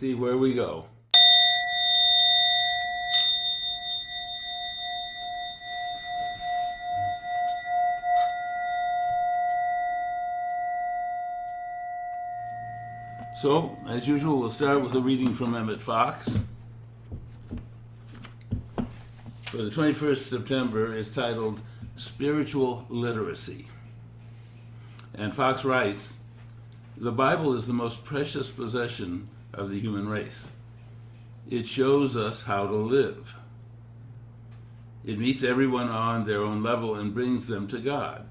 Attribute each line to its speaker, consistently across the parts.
Speaker 1: See where we go. So, as usual, we'll start with a reading from Emmett Fox. For the 21st September is titled Spiritual Literacy. And Fox writes, "The Bible is the most precious possession of the human race. It shows us how to live. It meets everyone on their own level and brings them to God.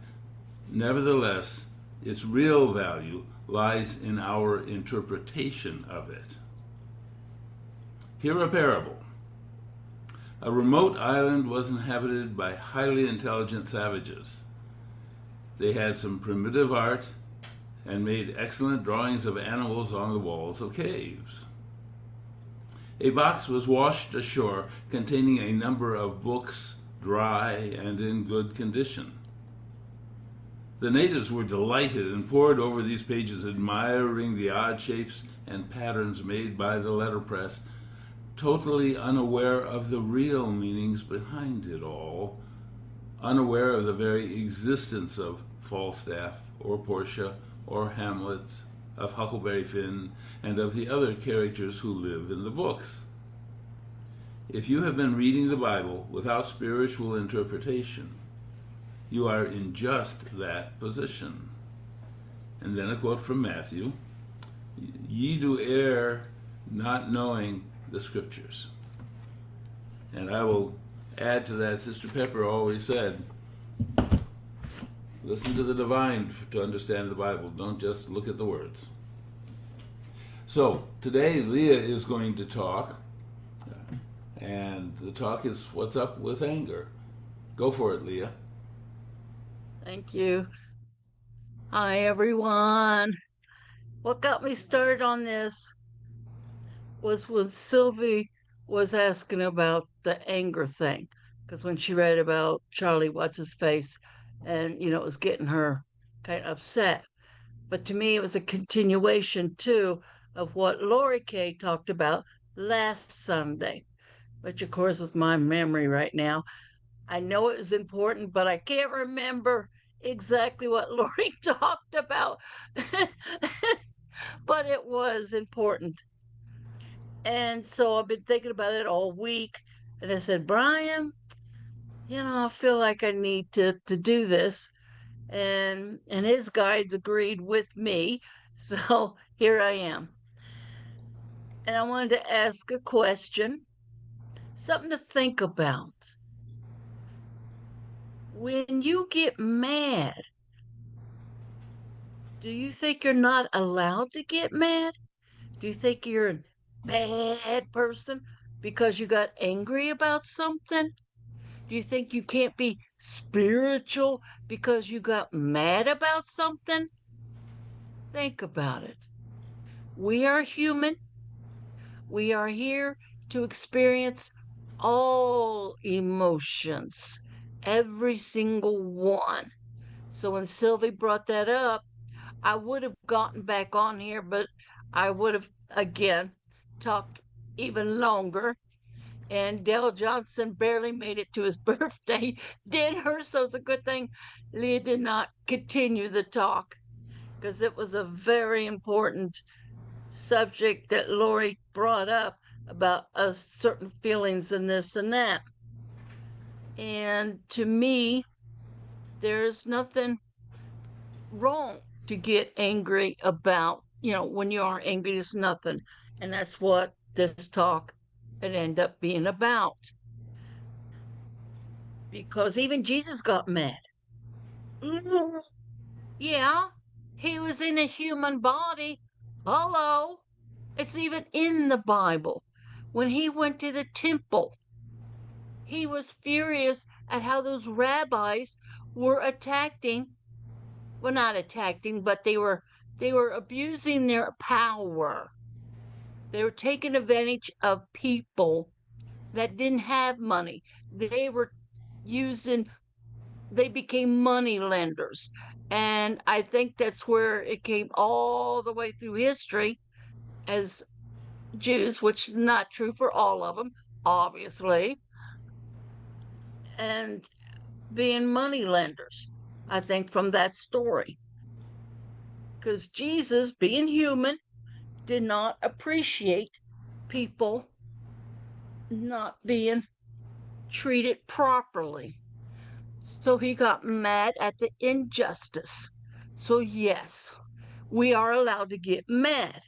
Speaker 1: Nevertheless, its real value lies in our interpretation of it. Hear a parable. A remote island was inhabited by highly intelligent savages. They had some primitive art and made excellent drawings of animals on the walls of caves. A box was washed ashore containing a number of books, dry and in good condition. The natives were delighted and pored over these pages, admiring the odd shapes and patterns made by the letterpress, totally unaware of the real meanings behind it all, unaware of the very existence of Falstaff or Portia or Hamlet, of Huckleberry Finn, and of the other characters who live in the books. If you have been reading the Bible without spiritual interpretation, you are in just that position." And then a quote from Matthew, "Ye do err not knowing the scriptures." And I will add to that, Sister Pepper always said, listen to the divine to understand the Bible. Don't just look at the words. So today Leah is going to talk, and the talk is what's up with anger. Go for it, Leah.
Speaker 2: Thank you. Hi, everyone. What got me started on this was when Sylvie was asking about the anger thing. Because when she read about Charlie What's His Face, and, it was getting her kind of upset. But to me, it was a continuation, too, of what Lori Kay talked about last Sunday, which, of course, with my memory right now, I know it was important, but I can't remember exactly what Lori talked about. But it was important. And so I've been thinking about it all week. And I said, Brian, I feel like I need to do this. And his guides agreed with me. So here I am. And I wanted to ask a question, something to think about. When you get mad, do you think you're not allowed to get mad? Do you think you're a bad person because you got angry about something? Do you think you can't be spiritual because you got mad about something? Think about it. We are human. We are here to experience all emotions, every single one. So when Sylvie brought that up, I would have gotten back on here, but I would have again talked even longer. And Dale Johnson barely made it to his birthday dinner, so it's a good thing Leah did not continue the talk because it was a very important subject that Lori brought up about certain feelings and this and that. And to me, there's nothing wrong to get angry about. When you are angry, it's nothing. And that's what this talk had ended up being about. Because even Jesus got mad. Yeah, he was in a human body. Hello. It's even in the Bible. When he went to the temple, he was furious at how those rabbis were attacking, well, not attacking, but they were abusing their power. They were taking advantage of people that didn't have money. They became money lenders. And I think that's where it came all the way through history as Jews, which is not true for all of them, obviously, and being money lenders. I think from that story, because Jesus, being human, did not appreciate people not being treated properly. So he got mad at the injustice. So, yes, we are allowed to get mad.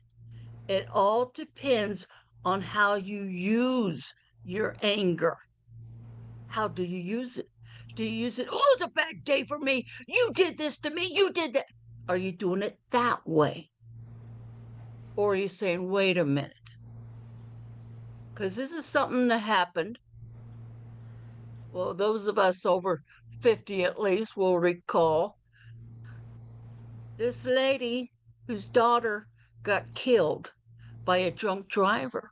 Speaker 2: It all depends on how you use your anger. How do you use it? Do you use it, oh, it's a bad day for me? You did this to me. You did that. Are you doing it that way? Or are you saying, wait a minute? Because this is something that happened. Well, those of us over 50 at least will recall this lady whose daughter got killed by a drunk driver.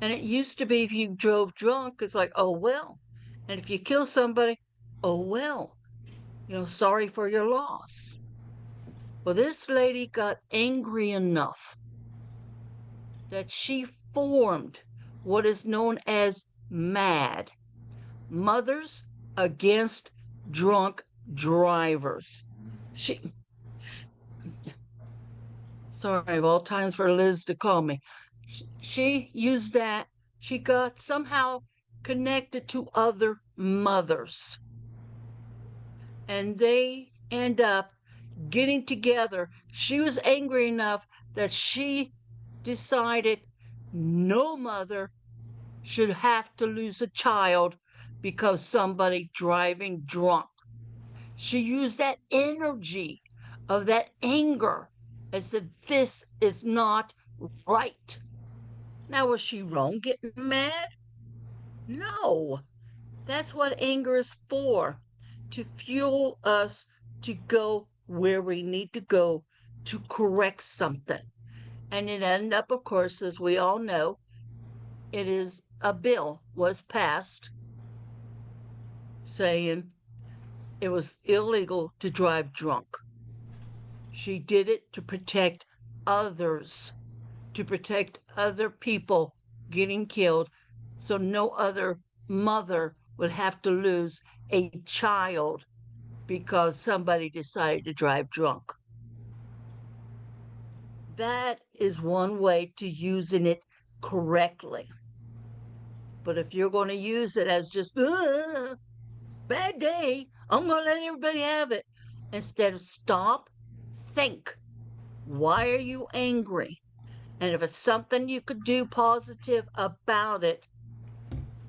Speaker 2: And it used to be if you drove drunk, it's like, oh, well. And if you kill somebody, oh, well, sorry for your loss. Well, this lady got angry enough that she formed what is known as MAD, Mothers Against Drunk Drivers. She, sorry of all times for Liz to call me. She used that. She got somehow connected to other mothers, and they end up getting together. She was angry enough that she decided no mother should have to lose a child because somebody driving drunk. She used that energy of that anger as if this is not right. Now, was she wrong getting mad? No. That's what anger is for, to fuel us to go where we need to go to correct something. And it ended up, of course, as we all know, it is a bill was passed saying it was illegal to drive drunk. She did it to protect others, to protect other people getting killed, so no other mother would have to lose a child because somebody decided to drive drunk. That is one way to using it correctly. But if you're going to use it as just bad day, I'm going to let everybody have it, instead of stop, think. Why are you angry? And if it's something you could do positive about it,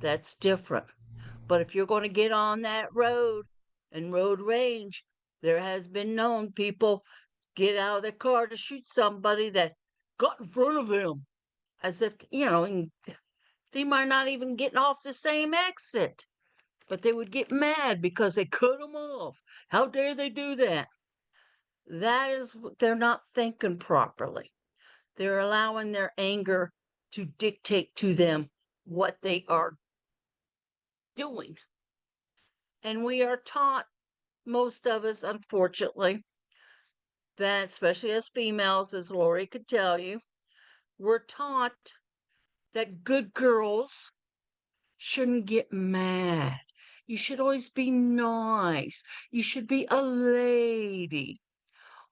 Speaker 2: that's different. But if you're going to get on that road and road rage, there has been known people get out of their car to shoot somebody that got in front of them, as if, they might not even getting off the same exit, but they would get mad because they cut them off. How dare they do that? That is, they're not thinking properly. They're allowing their anger to dictate to them what they are doing. And we are taught, most of us, unfortunately, that, especially as females, as Lori could tell you, we're taught that good girls shouldn't get mad. You should always be nice. You should be a lady.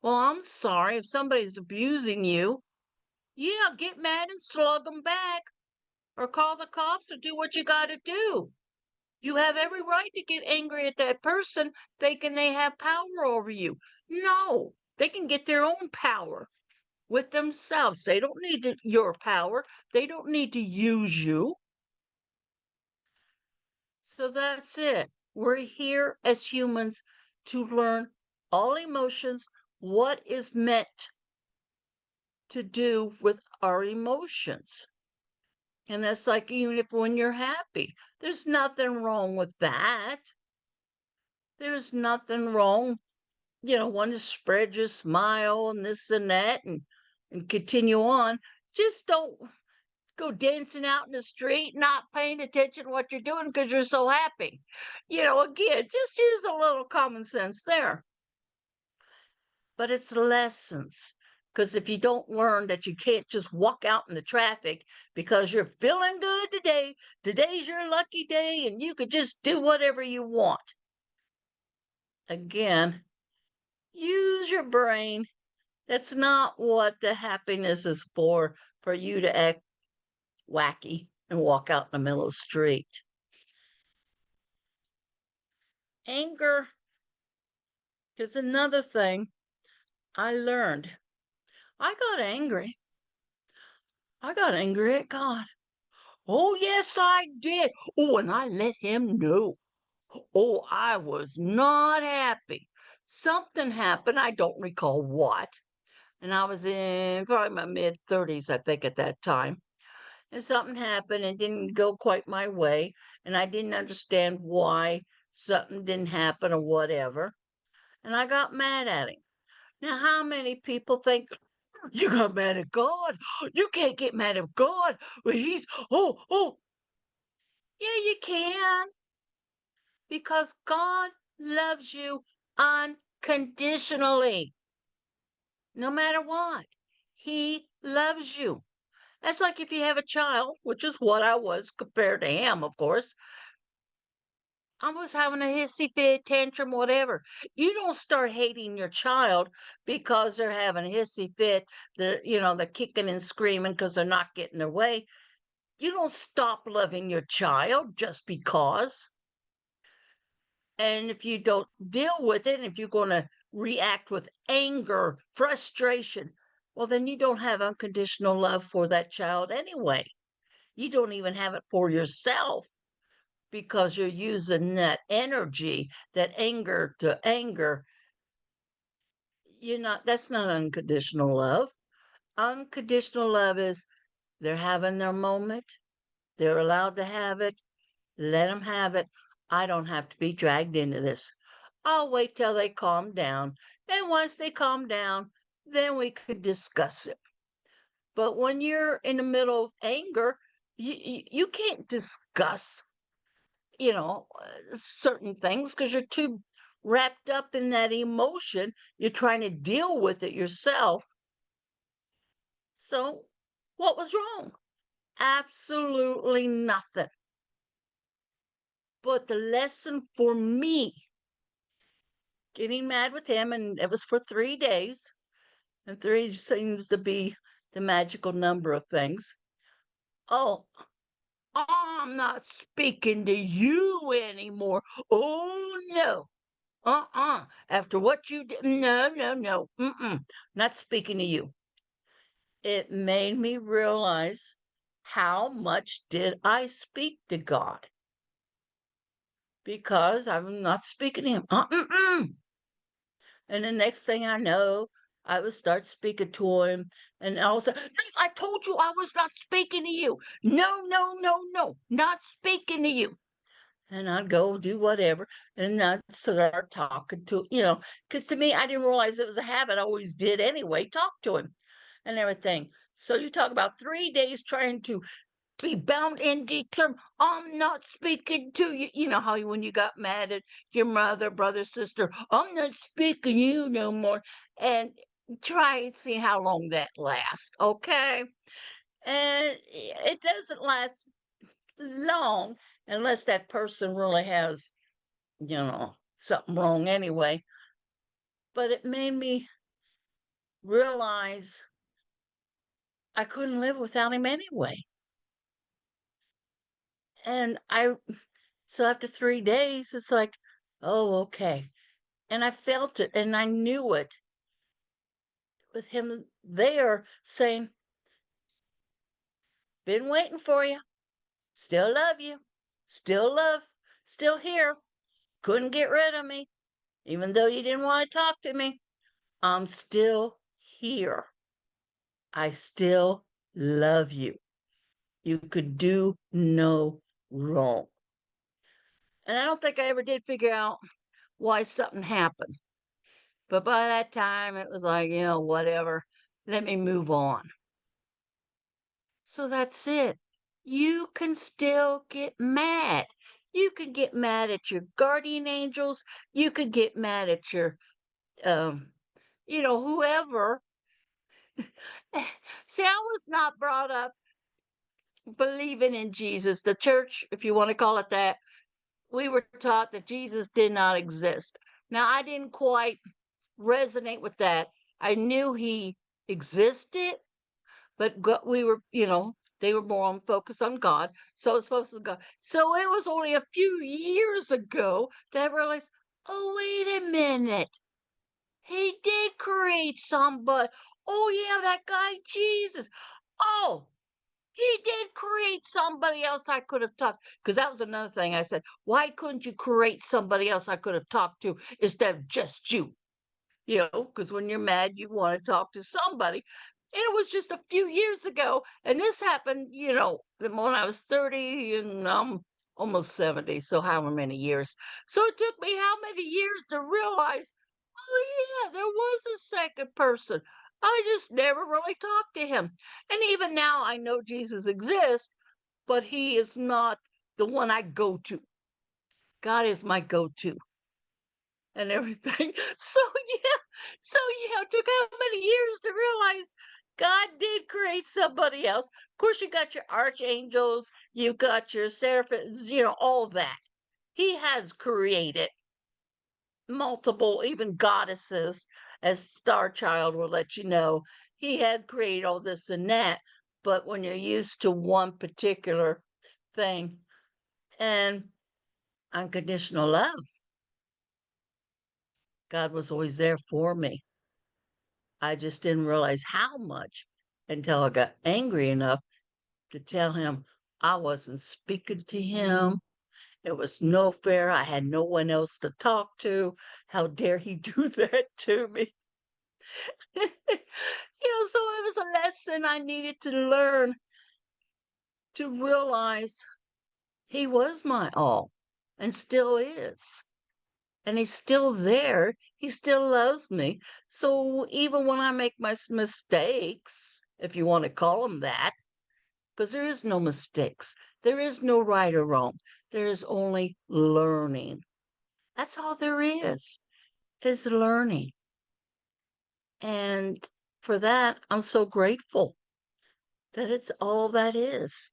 Speaker 2: Well, I'm sorry if somebody's abusing you. Yeah, get mad and slug them back, or call the cops, or do what you got to do. You have every right to get angry at that person thinking they have power over you. No, they can get their own power with themselves. They don't need your power. They don't need to use you. So that's it. We're here as humans to learn all emotions, what is meant to do with our emotions. And that's like, even if when you're happy, there's nothing wrong with that. There's nothing wrong, want to spread your smile and this and that, and continue on. Just don't go dancing out in the street, not paying attention to what you're doing because you're so happy. Again, just use a little common sense there. But it's lessons, Because if you don't learn that you can't just walk out in the traffic because you're feeling good today, today's your lucky day, and you could just do whatever you want. Again, use your brain. That's not what the happiness is for you to act wacky and walk out in the middle of the street. Anger is another thing I learned. I got angry. I got angry at God. Oh, yes, I did. Oh, and I let him know. Oh, I was not happy. Something happened. I don't recall what. And I was in probably my mid 30s, I think, at that time. And something happened and didn't go quite my way. And I didn't understand why something didn't happen or whatever. And I got mad at him. Now, how many people think you got mad at God? You can't get mad at God. Well, oh, yeah, you can, because God loves you unconditionally, no matter what. He loves you. That's like if you have a child, which is what I was compared to him, of course. I was having a hissy fit, tantrum, whatever. You don't start hating your child because they're having a hissy fit. They're kicking and screaming because they're not getting their way. You don't stop loving your child just because. And if you don't deal with it, and if you're going to react with anger, frustration, well, then you don't have unconditional love for that child anyway. You don't even have it for yourself because you're using that energy, that anger to anger. That's not unconditional love. Unconditional love is they're having their moment, they're allowed to have it, let them have it. I don't have to be dragged into this. I'll wait till they calm down. And once they calm down, then we could discuss it. But when you're in the middle of anger, you can't discuss, certain things because you're too wrapped up in that emotion. You're trying to deal with it yourself. So, what was wrong? Absolutely nothing. But the lesson for me, getting mad with him, and it was for 3 days, and three seems to be the magical number of things. Oh, I'm not speaking to you anymore. Oh, no. After what you did, no, no, no. Not speaking to you. It made me realize how much did I speak to God because I'm not speaking to him. And the next thing I know, I would start speaking to him, and all of a sudden, "No, I told you I was not speaking to you. No, no, no, no, not speaking to you." And I'd go do whatever, and I'd start talking because to me, I didn't realize it was a habit. I always did anyway, talk to him and everything. So you talk about 3 days trying to be bound and determined. I'm not speaking to you. You know how when you got mad at your mother, brother, sister, I'm not speaking to you no more. And try and see how long that lasts, okay? And it doesn't last long unless that person really has, something wrong anyway. But it made me realize I couldn't live without him anyway. And so after 3 days, it's like, oh, okay. And I felt it and I knew it with him there saying, been waiting for you, still love you, still here, couldn't get rid of me, even though you didn't want to talk to me. I'm still here. I still love you. You could do no wrong. And I don't think I ever did figure out why something happened. But by that time, it was like, whatever. Let me move on. So that's it. You can still get mad. You can get mad at your guardian angels. You could get mad at your, whoever. See, I was not brought up believing in Jesus. The church, if you want to call it that, we were taught that Jesus did not exist. Now, I didn't quite resonate with that. I knew he existed, but we were, they were more on focus on God. So it's supposed to go. So it was only a few years ago that I realized, oh, wait a minute. He did create somebody. Oh, yeah, that guy, Jesus. Oh, he did create somebody else I could have talked. Because that was another thing I said. Why couldn't you create somebody else I could have talked to instead of just you? Because when you're mad, you want to talk to somebody. And it was just a few years ago. And this happened, when I was 30 and I'm almost 70. So, however many years. So, it took me how many years to realize, oh, yeah, there was a second person. I just never really talked to him. And even now, I know Jesus exists, but he is not the one I go to. God is my go to and everything. So yeah, it took how many years to realize God did create somebody else. Of course, you got your archangels, you got your seraphims, all that. He has created multiple, even goddesses, as Star Child will let you know. He had created all this and that, but when you're used to one particular thing and unconditional love, God was always there for me. I just didn't realize how much until I got angry enough to tell him I wasn't speaking to him. It was no fair. I had no one else to talk to. How dare he do that to me? So it was a lesson I needed to learn to realize he was my all and still is. And he's still there. He still loves me. So even when I make my mistakes, if you want to call them that, because there is no mistakes, there is no right or wrong, there is only learning. That's all there is learning. And for that, I'm so grateful that it's all that is.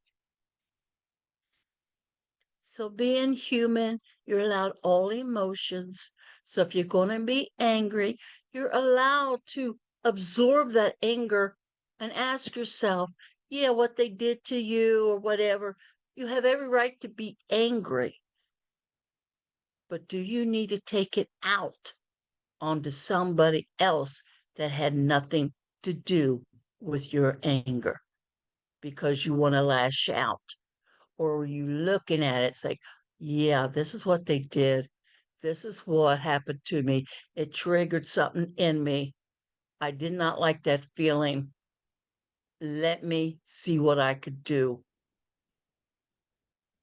Speaker 2: So being human, you're allowed all emotions. So if you're going to be angry, you're allowed to absorb that anger and ask yourself, yeah, what they did to you or whatever, you have every right to be angry. But do you need to take it out onto somebody else that had nothing to do with your anger because you want to lash out? Or are you looking at it, it's like, yeah, this is what they did. This is what happened to me. It triggered something in me. I did not like that feeling. Let me see what I could do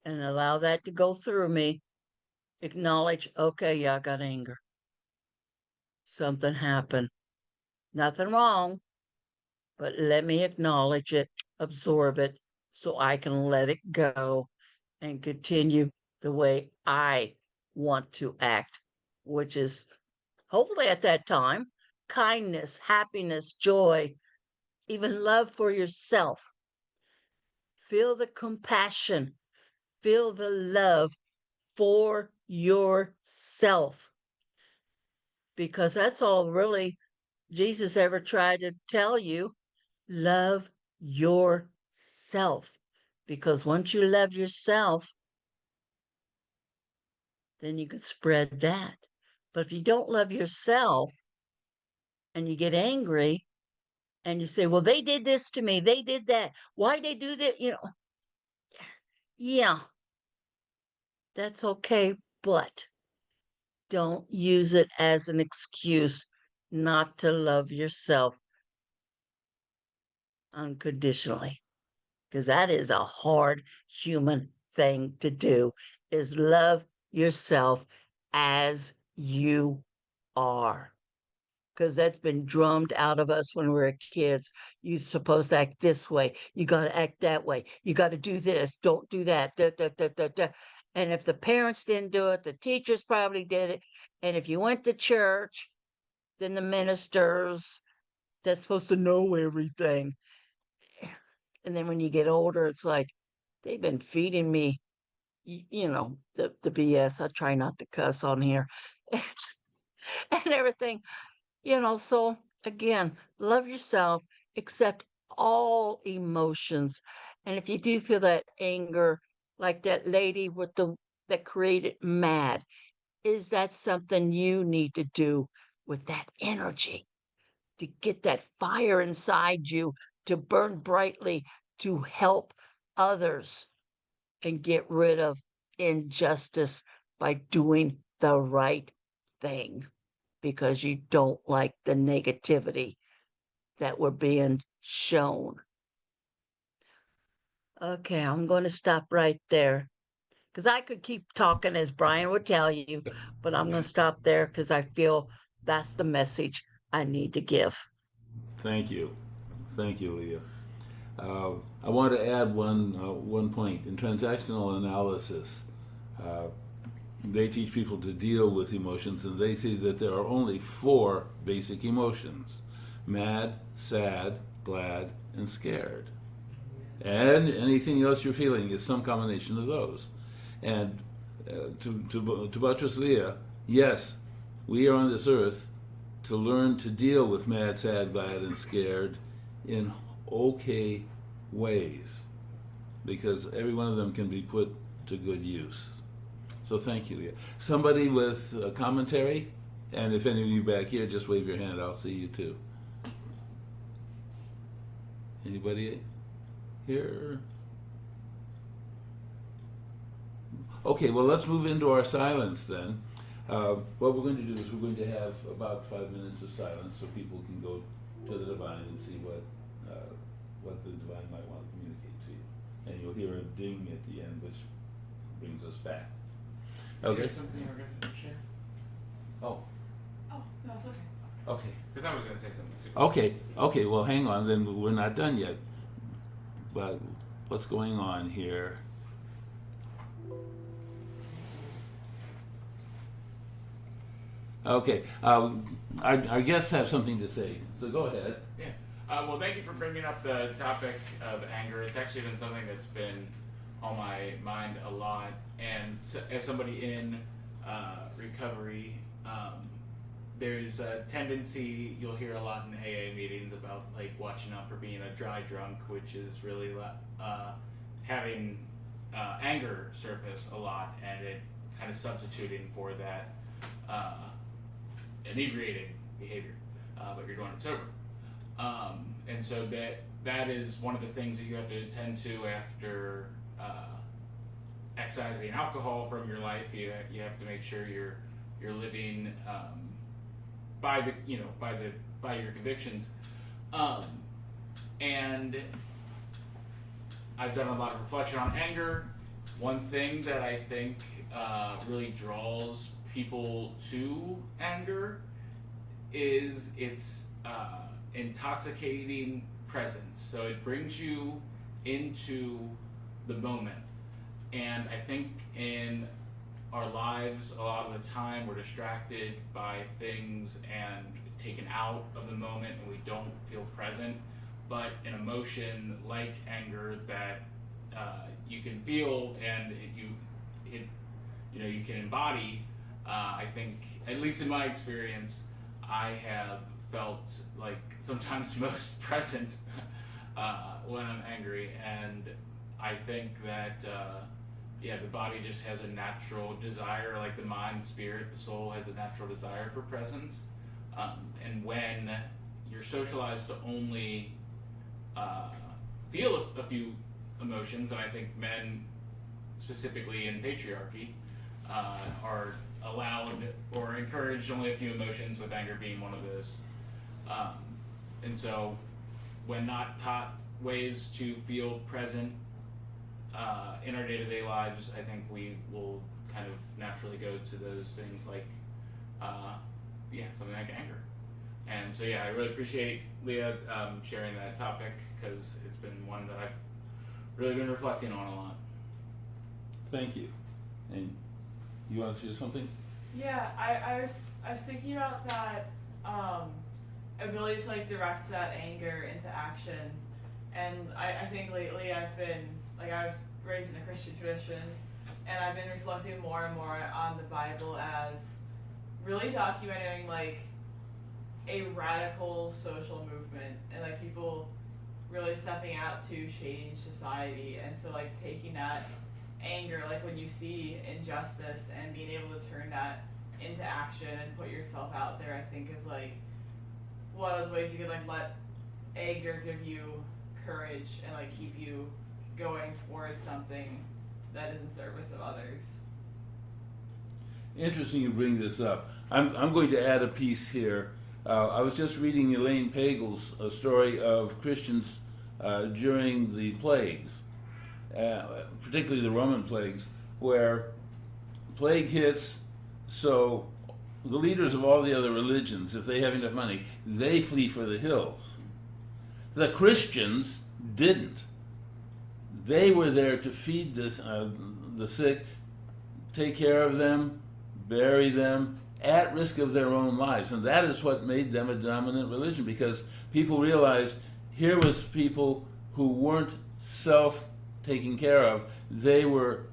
Speaker 2: and allow that to go through me. Acknowledge, okay, yeah, I got anger. Something happened. Nothing wrong, but let me acknowledge it, absorb it, so I can let it go and continue the way I want to act, which is hopefully at that time kindness, happiness, joy, even love for yourself. Feel the compassion, feel the love for yourself, because that's all really Jesus ever tried to tell you. Love yourself. Because once you love yourself, then you can spread that. But if you don't love yourself and you get angry and you say, well, they did this to me, they did that, why they do that? Yeah, that's okay, but don't use it as an excuse not to love yourself unconditionally, because that is a hard human thing to do, is love yourself as you are, because that's been drummed out of us when we were kids. You're supposed to act this way, you got to act that way, you got to do this, don't do that, da, da, da, da, da. And if the parents didn't do it, the teachers probably did it. And if you went to church, then the ministers, that's supposed to know everything. And then when you get older, it's like they've been feeding me, the BS. I try not to cuss on here and everything, So again, love yourself, accept all emotions. And if you do feel that anger, like that lady with the that created mad, is that something you need to do with that energy to get that fire inside you to burn brightly to help others and get rid of injustice by doing the right thing because you don't like the negativity that we're being shown. Okay, I'm going to stop right there because I could keep talking, as Brian would tell you, but I'm going to stop there because I feel that's the message I need to give.
Speaker 1: Thank you. Thank you, Leah. I want to add one point. In transactional analysis, uh, they teach people to deal with emotions, and they say that there are only four basic emotions: mad, sad, glad, and scared. And anything else you're feeling is some combination of those. And to buttress Leah, yes, we are on this earth to learn to deal with mad, sad, glad, and scared in okay ways, because every one of them can be put to good use. So thank you, Leah. Somebody with a commentary? And if any of you back here, just wave your hand. I'll see you too. Anybody here? Okay, well, let's move into our silence then. What we're going to do is we're going to have about 5 minutes of silence so people can go to the divine and see what the divine might want to communicate to you. And you'll hear a ding at the end, which brings us back. Okay.
Speaker 3: Something you were going to share?
Speaker 1: Oh,
Speaker 3: Oh, no, it's okay.
Speaker 1: okay.
Speaker 3: Because I was going to say something too.
Speaker 1: Okay, well, hang on, then we're not done yet. But what's going on here? Okay, our guests have something to say, so go ahead.
Speaker 3: Yeah. Well, thank you for bringing up the topic of anger. It's actually been something that's been on my mind a lot. And as somebody in recovery, there's a tendency, you'll hear a lot in AA meetings about like watching out for being a dry drunk, which is really having anger surface a lot, and it kind of substituting for that inebriated behavior, but you're doing it sober. And so that is one of the things that you have to attend to after excising alcohol from your life. You have to make sure you're living by your convictions. And I've done a lot of reflection on anger. One thing that I think really draws people to anger is its intoxicating presence. So it brings you into the moment. And I think in our lives, a lot of the time, we're distracted by things and taken out of the moment, and we don't feel present. But an emotion like anger that you can feel and you can embody. I think, at least in my experience, I have felt like sometimes most present when I'm angry, and I think that the body just has a natural desire, like the mind, spirit, the soul has a natural desire for presence, and when you're socialized to only feel a few emotions, and I think men, specifically in patriarchy, are allowed or encouraged only a few emotions, with anger being one of those. And so when not taught ways to feel present in our day-to-day lives, I think we will kind of naturally go to those things like something like anger. And so I really appreciate Leah sharing that topic, because it's been one that I've really been reflecting on a lot.
Speaker 1: Thank you. And you want to share something?
Speaker 4: Yeah, I was thinking about that ability to like direct that anger into action. And I think lately I've been like, I was raised in a Christian tradition, and I've been reflecting more and more on the Bible as really documenting like a radical social movement, and like people really stepping out to change society. And so like taking that anger, like when you see injustice, and being able to turn that into action and put yourself out there, I think is like one of those ways you could like let anger give you courage and like keep you going towards something that is in service of others.
Speaker 1: Interesting you bring this up. I'm going to add a piece here. I was just reading Elaine Pagel's story of Christians during the plagues, particularly the Roman plagues, where plague hits, so the leaders of all the other religions, if they have enough money, they flee for the hills. The Christians didn't. They were there to feed the sick, take care of them, bury them, at risk of their own lives. And that is what made them a dominant religion, because people realized here was people who weren't self-taken care of. They were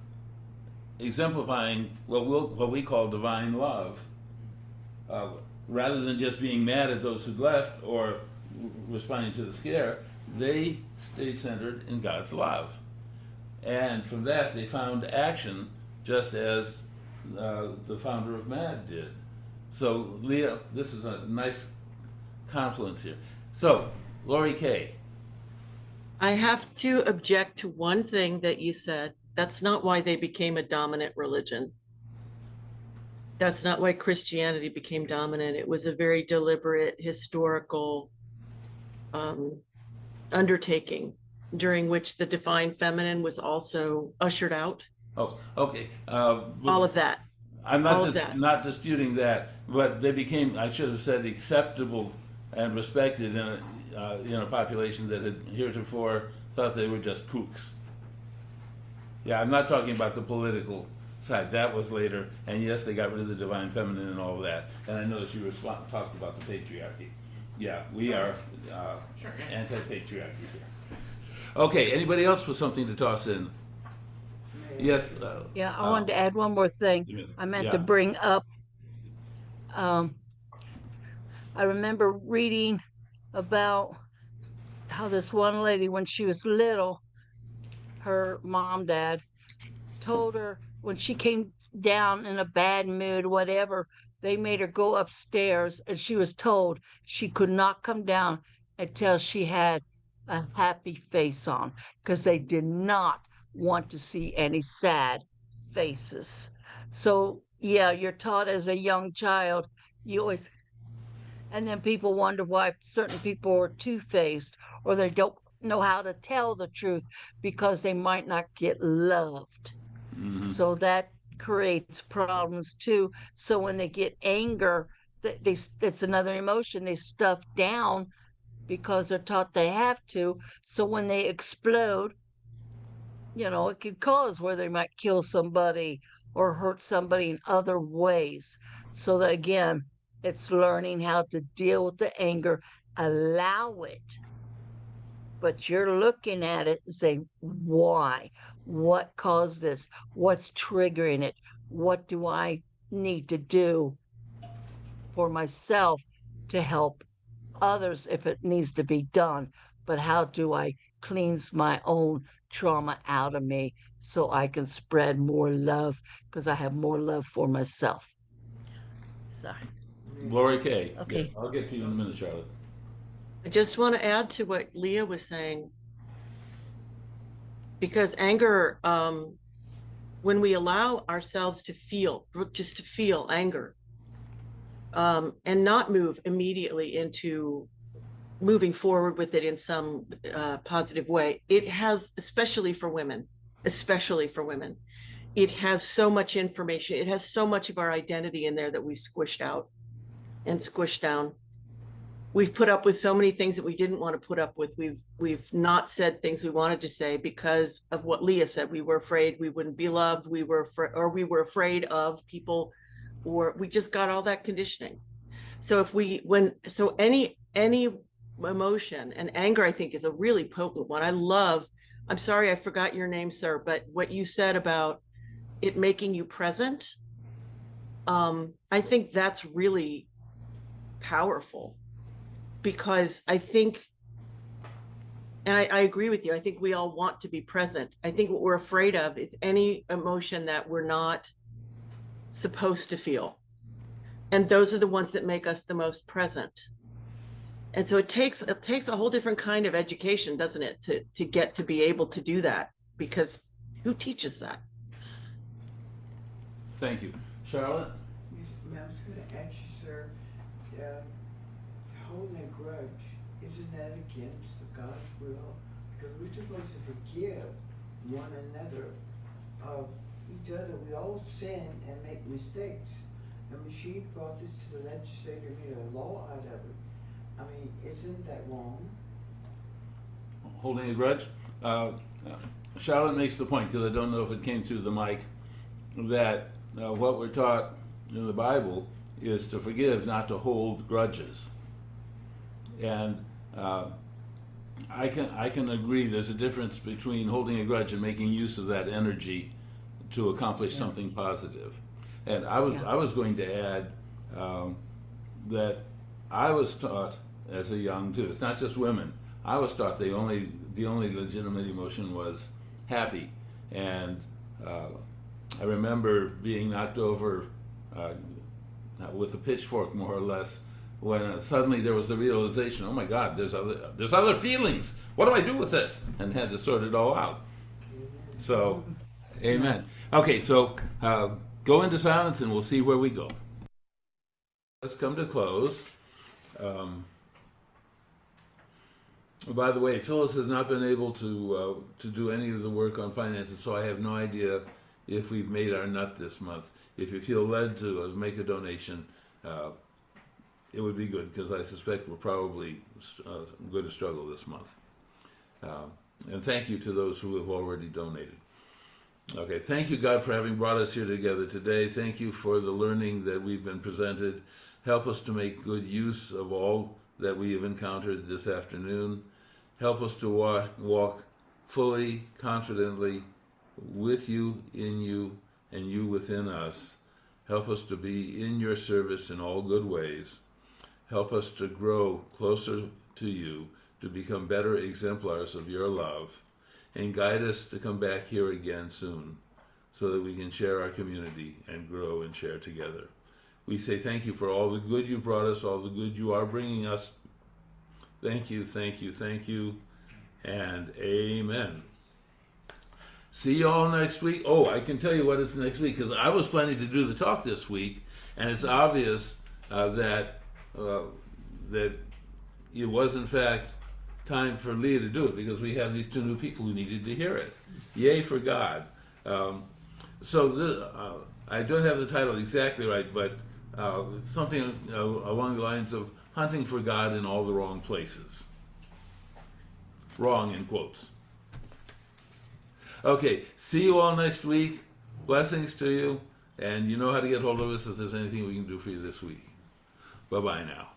Speaker 1: exemplifying what we call divine love, rather than just being mad at those who'd left or responding to the scare. They stayed centered in God's love. And from that, they found action, just as the founder of MAD did. So, Leah, this is a nice confluence here. So, Lori Kay.
Speaker 5: I have to object to one thing that you said. That's not why they became a dominant religion. That's not why Christianity became dominant. It was a very deliberate historical undertaking during which the divine feminine was also ushered out.
Speaker 1: Oh, okay.
Speaker 5: All of that.
Speaker 1: I'm not disputing that, but they became, I should have said, acceptable and respected in a population that had heretofore thought they were just kooks. Yeah, I'm not talking about the political side. That was later, and yes, they got rid of the divine feminine and all of that. And I noticed you were talking about the patriarchy. Yeah, we are anti-patriarchy here. Okay, anybody else with something to toss in? Yes.
Speaker 2: Yeah, I wanted to add one more thing. I meant to bring up. I remember reading about how this one lady, when she was little, her mom, dad, told her when she came down in a bad mood, whatever, they made her go upstairs, and she was told she could not come down until she had a happy face on, because they did not want to see any sad faces. So, yeah, you're taught as a young child, you always, and then people wonder why certain people are two-faced, or they don't know how to tell the truth because they might not get loved. So that creates problems too. So when they get anger, it's another emotion they stuff down because they're taught they have to. So when they explode, it could cause where they might kill somebody or hurt somebody in other ways. So that again, it's learning how to deal with the anger, allow it, but you're looking at it and saying, why? What caused this? What's triggering it? What do I need to do for myself to help others if it needs to be done? But how do I cleanse my own trauma out of me so I can spread more love, because I have more love for myself? Sorry.
Speaker 1: Lori Kay.
Speaker 2: Okay.
Speaker 1: Yeah, I'll get to you in a minute, Charlotte.
Speaker 5: I just want to add to what Leah was saying, because anger, when we allow ourselves to feel, just to feel anger, and not move immediately into moving forward with it in some positive way, it has, especially for women, it has so much information. It has so much of our identity in there that we've squished out and squished down. We've put up with so many things that we didn't want to put up with. We've not said things we wanted to say because of what Leah said. We were afraid we wouldn't be loved. We were afraid of people, or we just got all that conditioning. So any any emotion, and anger, I think, is a really potent one. I'm sorry, I forgot your name, sir, but what you said about it making you present, I think that's really powerful, because I think, and I agree with you, I think we all want to be present. I think what we're afraid of is any emotion that we're not supposed to feel. And those are the ones that make us the most present. And so it takes a whole different kind of education, doesn't it, to get to be able to do that, because who teaches that?
Speaker 1: Thank you. Charlotte?
Speaker 6: I was going to ask you, sir, holding a grudge, isn't that against God's will? Because we're supposed to forgive one another of each other. We all sin and make mistakes. I mean, she brought this to the legislature, made a law out of it. I mean, isn't that wrong?
Speaker 1: Holding a grudge? Charlotte makes the point, because I don't know if it came through the mic, that what we're taught in the Bible is to forgive, not to hold grudges. And I can agree there's a difference between holding a grudge and making use of that energy to accomplish something positive. And I was going to add that I was taught as a young too. It's not just women. I was taught the only legitimate emotion was happy, and I remember being knocked over with a pitchfork, more or less, when suddenly there was the realization, oh my God, there's other feelings. What do I do with this? And had to sort it all out. So, amen. Okay, so go into silence and we'll see where we go. Let's come to close. By the way, Phyllis has not been able to do any of the work on finances, so I have no idea if we've made our nut this month. If you feel led to make a donation, it would be good, because I suspect we're probably going to struggle this month. And thank you to those who have already donated. Okay, thank you, God, for having brought us here together today. Thank you for the learning that we've been presented. Help us to make good use of all that we have encountered this afternoon. Help us to walk fully, confidently with you, in you, and you within us. Help us to be in your service in all good ways. Help us to grow closer to you, to become better exemplars of your love, and guide us to come back here again soon so that we can share our community and grow and share together. We say thank you for all the good you've brought us, all the good you are bringing us. Thank you, thank you, thank you, and amen. See you all next week. Oh, I can tell you what is next week, because I was planning to do the talk this week, and it's obvious that it was, in fact, time for Leah to do it, because we have these two new people who needed to hear it. Yay for God. So I don't have the title exactly right, but it's something along the lines of hunting for God in all the wrong places. Wrong in quotes. Okay, see you all next week. Blessings to you. And you know how to get hold of us if there's anything we can do for you this week. Bye-bye now.